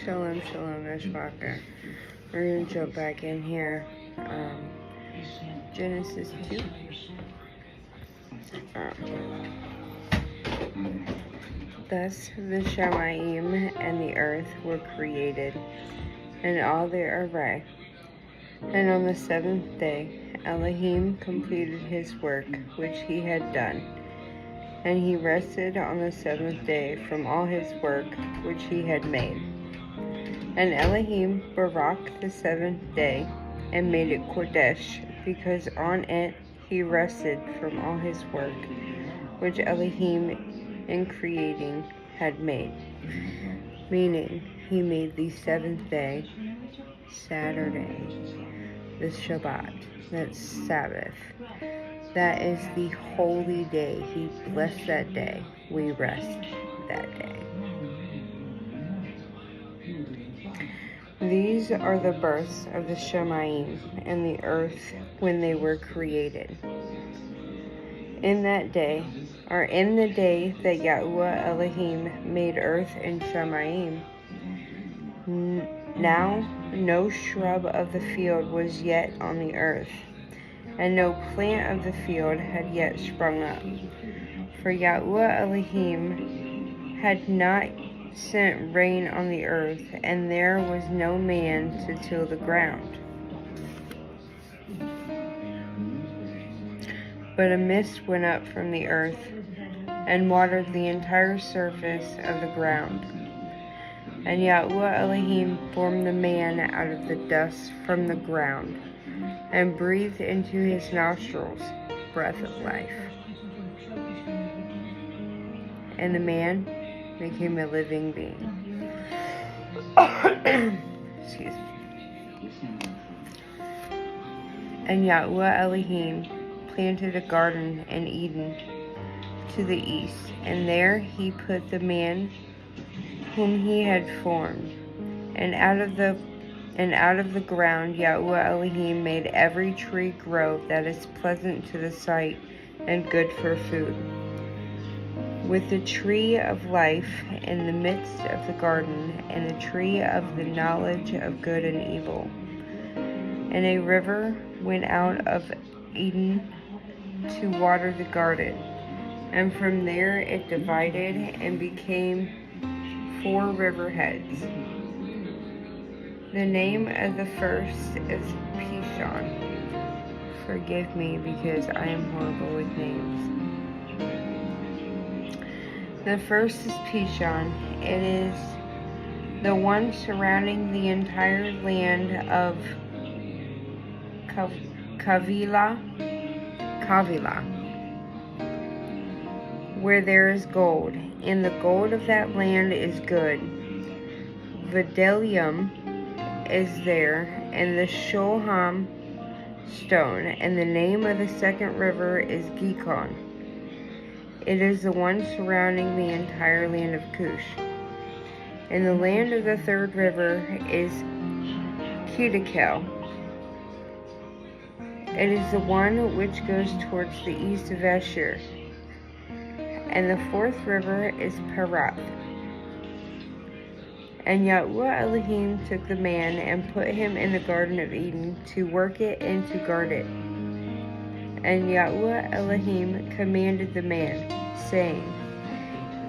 Shalom, shalom, Meshwacher. We're going to jump back in here. Genesis 2. Thus the Shamayim and the earth were created, and all their array. And on the seventh day Elohim completed his work which he had done. And he rested on the seventh day from all his work which he had made. And Elohim baraked the seventh day, and made it Kodesh, because on it he rested from all his work which Elohim in creating had made. Meaning, he made the seventh day, Saturday, the Shabbat, that's Sabbath. That is the holy day. He blessed that day. We rest that day. These are the births of the Shamayim and the earth when they were created. In that day, or in the day that Yahuwah Elohim made earth and Shamayim, now no shrub of the field was yet on the earth, and no plant of the field had yet sprung up. For Yahuwah Elohim had not sent rain on the earth, and there was no man to till the ground. But a mist went up from the earth, and watered the entire surface of the ground. And Yahuwah Elohim formed the man out of the dust from the ground, and breathed into his nostrils breath of life. And the man became a living being. Excuse me. And Yahuwah Elohim planted a garden in Eden to the east, and there he put the man whom he had formed. And out of the ground Yahuwah Elohim made every tree grow that is pleasant to the sight and good for food, with the tree of life in the midst of the garden, and the tree of the knowledge of good and evil. And a river went out of Eden to water the garden, and from there it divided and became 4 riverheads. The name of the first is Pishon. Forgive me because I am horrible with names. The first is Pishon. It is the one surrounding the entire land of Kavila, where there is gold, and the gold of that land is good. Videlium is there, and the Shoham stone, and the name of the second river is Gikon. It is the one surrounding the entire land of Cush. And the land of the third river is Kedekel. It is the one which goes towards the east of Ashur. And the fourth river is Parath. And Yahuwah Elohim took the man and put him in the Garden of Eden to work it and to guard it. And Yahuwah Elohim commanded the man, saying,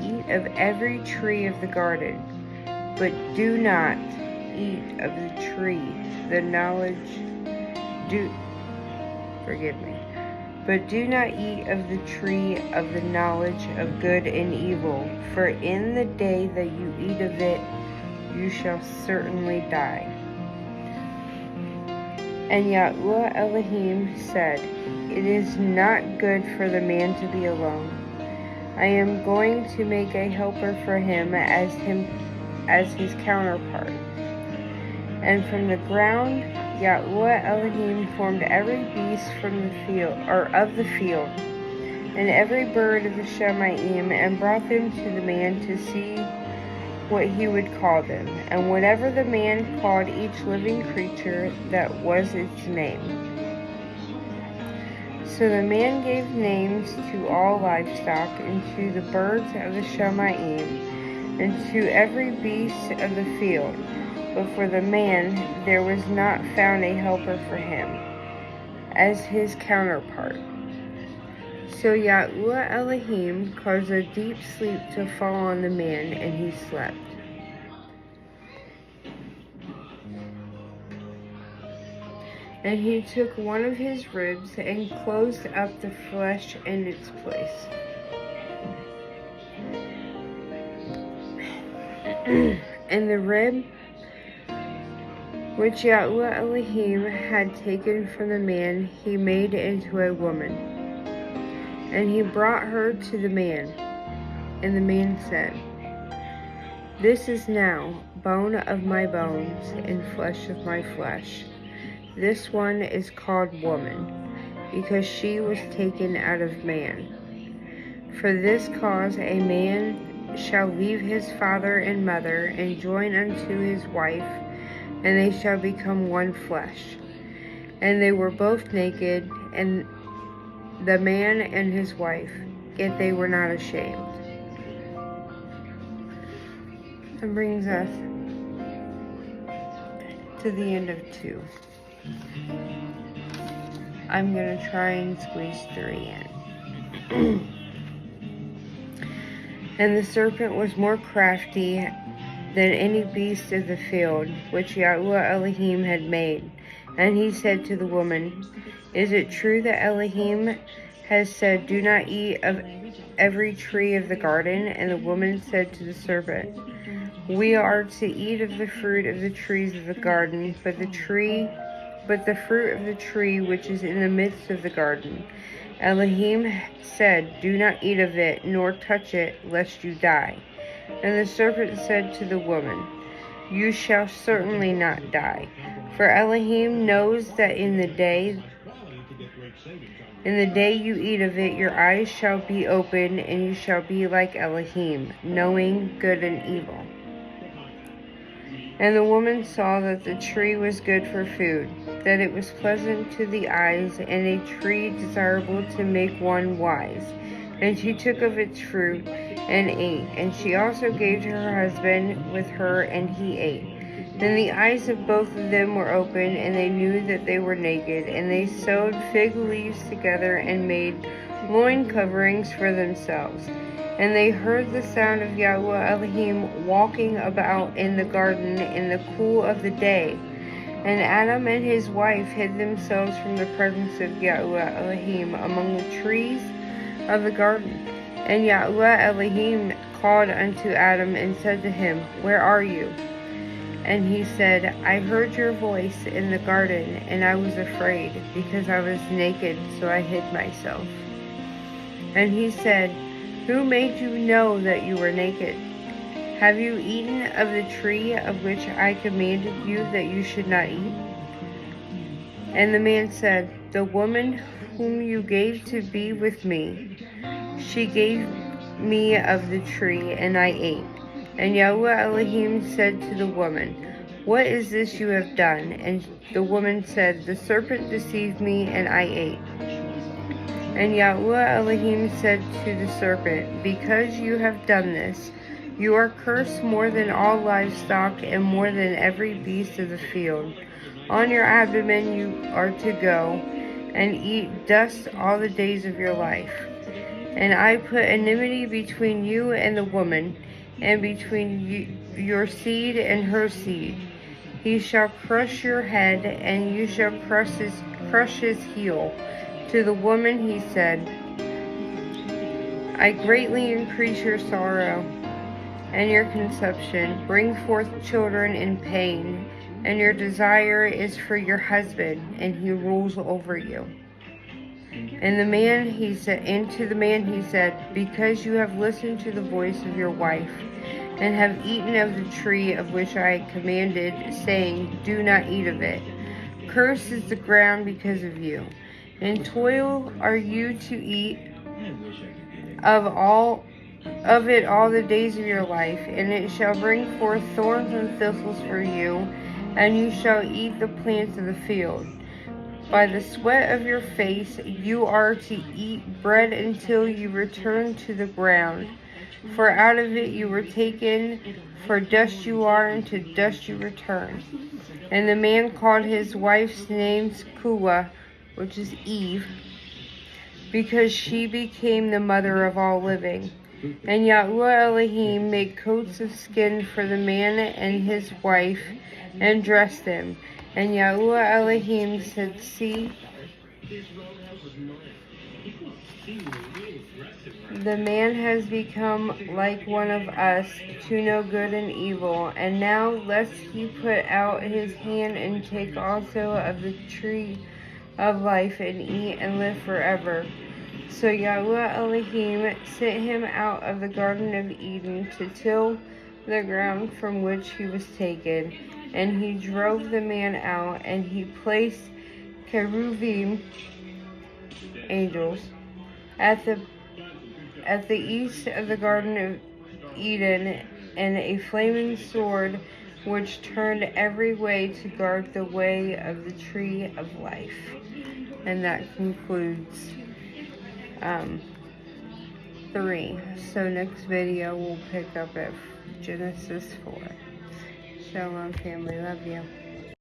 Eat of every tree of the garden, but do not eat of the tree, but do not eat of the tree of the knowledge of good and evil, for in the day that you eat of it, you shall certainly die. And Yahuwah Elohim said, It is not good for the man to be alone. I am going to make a helper for him as his counterpart. And from the ground Yahuwah Elohim formed every beast from the field, or of the field, and every bird of the Shamayim, and brought them to the man to see what he would call them. And whatever the man called each living creature, that was its name. So the man gave names to all livestock, and to the birds of the Shamayim, and to every beast of the field. But for the man there was not found a helper for him, as his counterpart. So Yahuwah Elohim caused a deep sleep to fall on the man, and he slept. And he took one of his ribs and closed up the flesh in its place. And the rib which Yahuwah Elohim had taken from the man, he made into a woman. And he brought her to the man. And the man said, "This is now bone of my bones and flesh of my flesh. This one is called woman, because she was taken out of man. For this cause a man shall leave his father and mother, and join unto his wife, and they shall become one flesh. And they were both naked, and the man and his wife, yet they were not ashamed." That brings us to the end of 2. I'm going to try and squeeze 3 in. And the serpent was more crafty than any beast of the field which Yahuwah Elohim had made. And he said to the woman, "Is it true that Elohim has said, 'Do not eat of every tree of the garden'?" And the woman said to the serpent, "We are to eat of the fruit of the trees of the garden, but the fruit of the tree which is in the midst of the garden, Elohim said, 'Do not eat of it, nor touch it, lest you die.' And the serpent said to the woman, 'You shall certainly not die, for Elohim knows that in the day you eat of it, your eyes shall be opened, and you shall be like Elohim, knowing good and evil.' And the woman saw that the tree was good for food, that it was pleasant to the eyes, and a tree desirable to make one wise. And she took of its fruit and ate, and she also gave to her husband with her, and he ate. Then the eyes of both of them were opened, and they knew that they were naked, and they sewed fig leaves together and made loin coverings for themselves. And they heard the sound of Yahuwah Elohim walking about in the garden in the cool of the day. And Adam and his wife hid themselves from the presence of Yahuwah Elohim among the trees of the garden. And Yahuwah Elohim called unto Adam and said to him, "Where are you?" And he said, "I heard your voice in the garden, and I was afraid, because I was naked, so I hid myself." And he said, "Who made you know that you were naked? Have you eaten of the tree of which I commanded you that you should not eat?" And the man said, "The woman whom you gave to be with me, she gave me of the tree, and I ate." And Yahuwah Elohim said to the woman, "What is this you have done?" And the woman said, "The serpent deceived me, and I ate." And Yahuwah Elohim said to the serpent, "Because you have done this, you are cursed more than all livestock and more than every beast of the field. On your abdomen you are to go, and eat dust all the days of your life. And I put enmity between you and the woman, and between your seed and her seed. He shall crush your head, and you shall crush his heel." To the woman he said, "I greatly increase your sorrow and your conception. Bring forth children in pain, and your desire is for your husband, and he rules over you." And to the man he said, "Because you have listened to the voice of your wife, and have eaten of the tree of which I commanded, saying, 'Do not eat of it,' cursed is the ground because of you. In toil are you to eat of it all the days of your life, and it shall bring forth thorns and thistles for you, and you shall eat the plants of the field. By the sweat of your face you are to eat bread until you return to the ground, For out of it you were taken, for dust you are, and to dust you return. And the man called his wife's name Kua, which is Eve, because she became the mother of all living. And Yahuwah Elohim made coats of skin for the man and his wife, and dressed them. And Yahuwah Elohim said, See, the man has become like one of us, to know good and evil. And now lest he put out his hand and take also of the tree of life, and eat and live forever. So Yahuwah Elohim sent him out of the Garden of Eden to till the ground from which he was taken. And he drove the man out, and he placed cherubim, angels, at the east of the Garden of Eden, and a flaming sword which turned every way to guard the way of the tree of life. And that concludes 3. So next video we'll pick up at Genesis 4. Shalom family, love you.